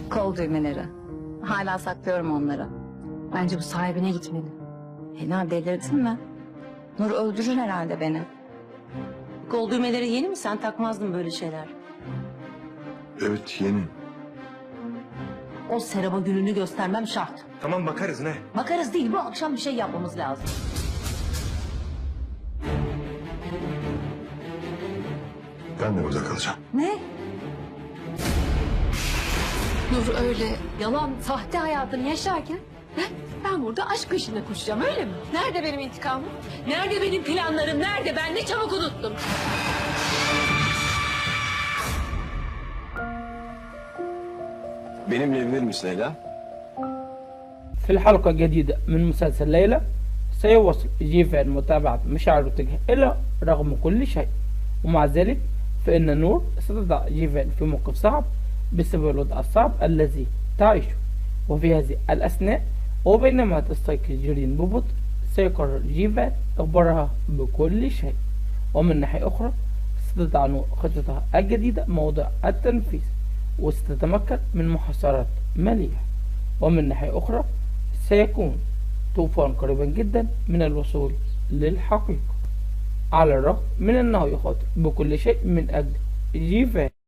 Kol düğmeleri. Hala saklıyorum onları. Bence bu sahibine gitmeli. Hena delirdin mi? Nur öldürür herhalde beni. Kol düğmeleri yeni mi? Sen takmazdın böyle şeyler. Evet yeni. O Serap'a gününü göstermem şart. Tamam bakarız ne? Bakarız değil, bu akşam bir şey yapmamız lazım. Ben de burada kalacağım. Ne? Nur öyle yalan, sahte hayatını yaşarken ben burada aşk peşinde koşacağım, öyle mi? Nerede benim intikamım? Nerede benim planlarım? Nerede? Ben ne çabuk unuttum. Benimle evlenir misin Leyla? في الحلقة الجديدة من مسلسل ليلى سيواصل جيفان متابعة مشاعره تجاه إلا رغم كل شيء، ومع ذلك فإن نور ستضع جيفان في موقف صعب بسبب الوضع الصعب الذي تعيشه. وفي هذه الأثناء وبينما تستيقظ جيرين ببطء سيقرر جيفان إخبارها بكل شيء، ومن ناحية أخرى ستضع نور خطتها الجديدة موضع التنفيذ وستتمكن من محاصرة مليح. ومن ناحية أخرى سيكون طوفان قريبا جدا من الوصول للحقيقة، على الرغم من أنه يخاطر بكل شيء من أجل جيفان.